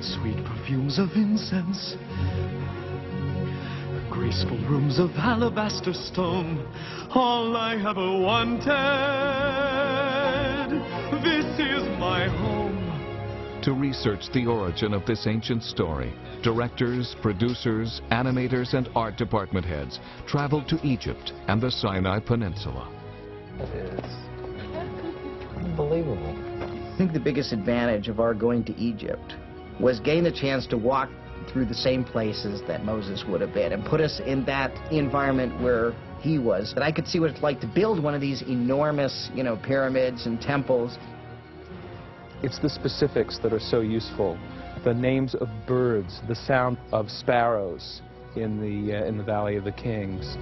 sweet perfumes of incense, graceful rooms of alabaster stone, all I ever wanted. This is my home. To research the origin of this ancient story, directors, producers, animators, and art department heads traveled to Egypt and the Sinai Peninsula. It is unbelievable. I think the biggest advantage of our going to Egypt was getting the chance to walk through the same places that Moses would have been and put us in that environment where he was. That I could see what it's like to build one of these enormous, pyramids and temples. It's the specifics that are so useful. The names of birds, the sound of sparrows in the Valley of the Kings.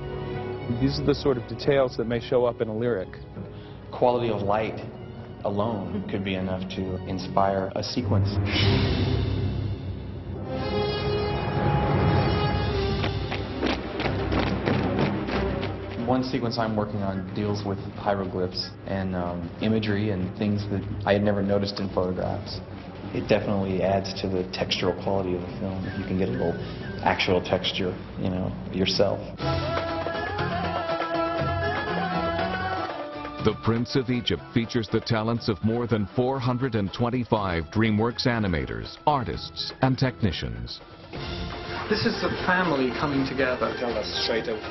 These are the sort of details that may show up in a lyric. Quality of light alone could be enough to inspire a sequence. One sequence I'm working on deals with hieroglyphs and imagery and things that I had never noticed in photographs. It definitely adds to the textural quality of the film if you can get a little actual texture, yourself. The Prince of Egypt features the talents of more than 425 DreamWorks animators, artists, and technicians. This is the family coming together. Tell us straight out.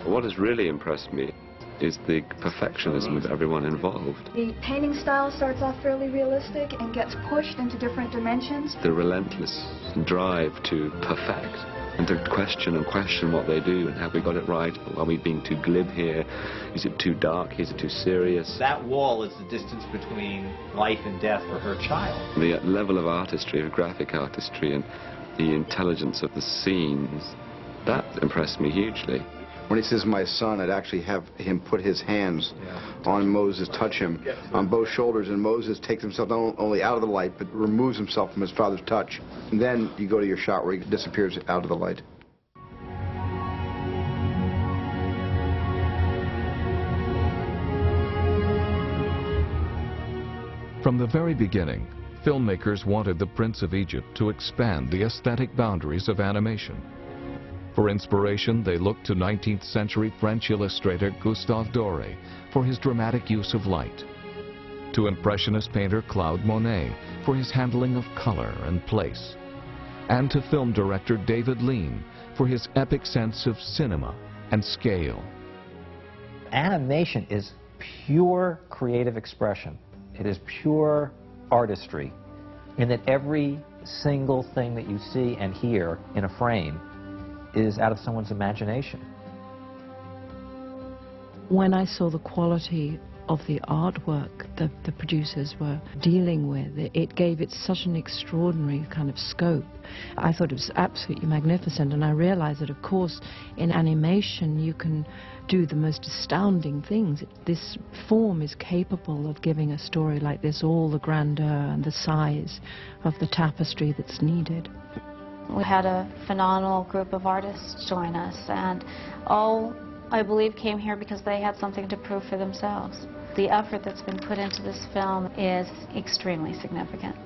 What has really impressed me is the perfectionism of everyone involved. The painting style starts off fairly realistic and gets pushed into different dimensions. The relentless drive to perfect and to question what they do and have we got it right? Are we being too glib here? Is it too dark? Is it too serious? That wall is the distance between life and death for her child. The level of artistry, of graphic artistry, and the intelligence of the scenes, that impressed me hugely. When he says my son, I'd actually have him put his hands on Moses, touch him on both shoulders, and Moses takes himself not only out of the light, but removes himself from his father's touch. And then you go to your shot where he disappears out of the light. From the very beginning, filmmakers wanted the Prince of Egypt to expand the aesthetic boundaries of animation. For inspiration, they looked to 19th century French illustrator Gustave Doré for his dramatic use of light, to Impressionist painter Claude Monet for his handling of color and place, and to film director David Lean for his epic sense of cinema and scale. Animation is pure creative expression. It is pure artistry, in that every single thing that you see and hear in a frame is out of someone's imagination. When I saw the quality of the artwork that the producers were dealing with, it gave it such an extraordinary kind of scope. I thought it was absolutely magnificent, and I realized that, of course, in animation you can do the most astounding things. This form is capable of giving a story like this all the grandeur and the size of the tapestry that's needed. We had a phenomenal group of artists join us, and all, I believe, came here because they had something to prove for themselves. The effort that's been put into this film is extremely significant.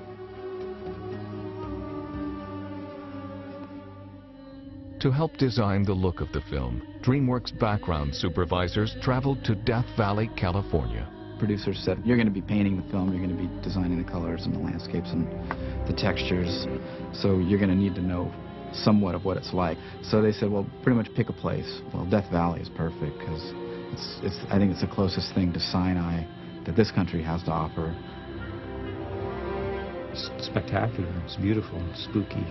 To help design the look of the film, DreamWorks background supervisors traveled to Death Valley, California. Producers said, you're going to be painting the film, you're going to be designing the colors and the landscapes and the textures, so you're going to need to know somewhat of what it's like. So they said, well, pretty much pick a place. Well, Death Valley is perfect because I think it's the closest thing to Sinai that this country has to offer. It's spectacular, it's beautiful, it's spooky.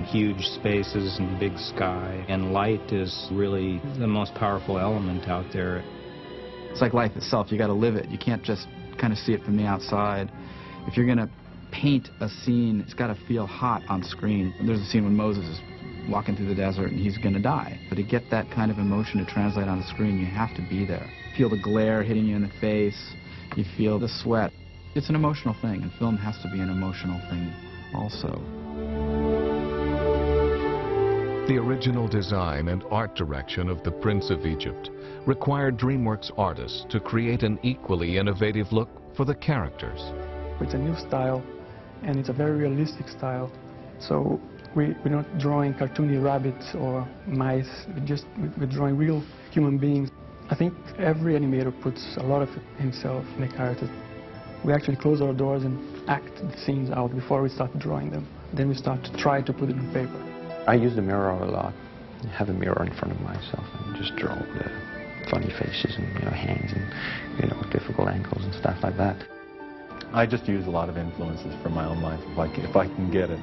Huge spaces and big sky, and light is really the most powerful element out there. It's like life itself. You got to live it. You can't just kind of see it from the outside. If you're going to paint a scene, it's got to feel hot on screen. There's a scene when Moses is walking through the desert and he's going to die. But to get that kind of emotion to translate on the screen, you have to be there. Feel the glare hitting you in the face. You feel the sweat. It's an emotional thing, and film has to be an emotional thing also. The original design and art direction of the Prince of Egypt required DreamWorks artists to create an equally innovative look for the characters. It's a new style, and it's a very realistic style. So we're not drawing cartoony rabbits or mice, we're drawing real human beings. I think every animator puts a lot of himself in the character. We actually close our doors and act the scenes out before we start drawing them. Then we start to try to put it on paper. I use the mirror a lot. I have a mirror in front of myself and just draw the funny faces and hands and difficult angles and stuff like that. I just use a lot of influences from my own life if I can get it.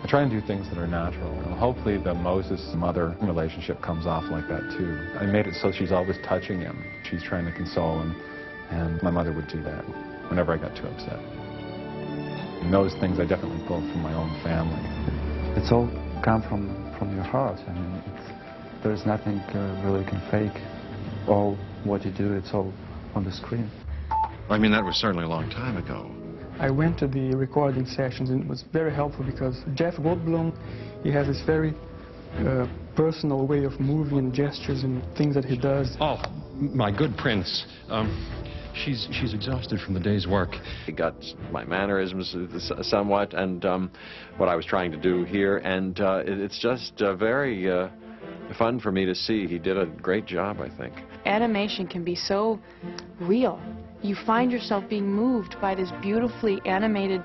I try and do things that are natural. Hopefully the Moses-mother relationship comes off like that too. I made it so she's always touching him. She's trying to console him, and my mother would do that whenever I got too upset. And those things I definitely pulled from my own family. It's all come from your heart. I mean, there's nothing really can fake. All what you do, it's all on the screen. I mean, that was certainly a long time ago. I went to the recording sessions, and it was very helpful because Jeff Goldblum, he has this very personal way of moving and gestures and things that he does. Oh, my good prince. She's exhausted from the day's work. He got my mannerisms somewhat, and what I was trying to do here, and it's just very fun for me to see. He did a great job, I think. Animation can be so real. You find yourself being moved by this beautifully animated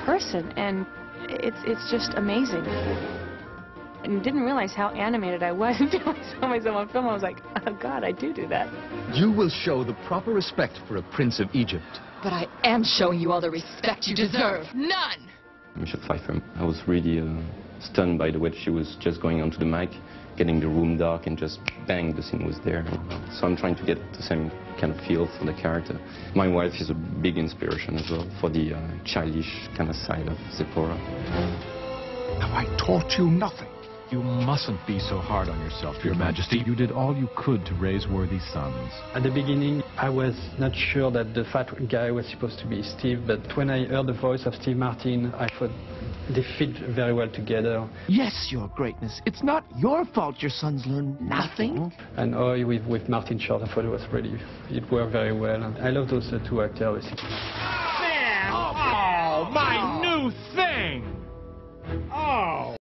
person, and it's just amazing. And didn't realize how animated I was until I saw myself on film. I was like, oh God, I do that. You will show the proper respect for a prince of Egypt. But I am showing you all the respect you deserve. None! Michelle Pfeiffer, I was really stunned by the way she was just going onto the mic, getting the room dark, and just bang, the scene was there. So I'm trying to get the same kind of feel for the character. My wife is a big inspiration as well for the childish kind of side of Tzipporah. Have I taught you nothing? You mustn't be so hard on yourself, Your Majesty. You did all you could to raise worthy sons. At the beginning, I was not sure that the fat guy was supposed to be Steve, but when I heard the voice of Steve Martin, I thought they fit very well together. Yes, Your Greatness. It's not your fault your sons learn nothing. And with Martin Short, I thought it worked very well. And I love those two actors. Oh, my new thing! Oh!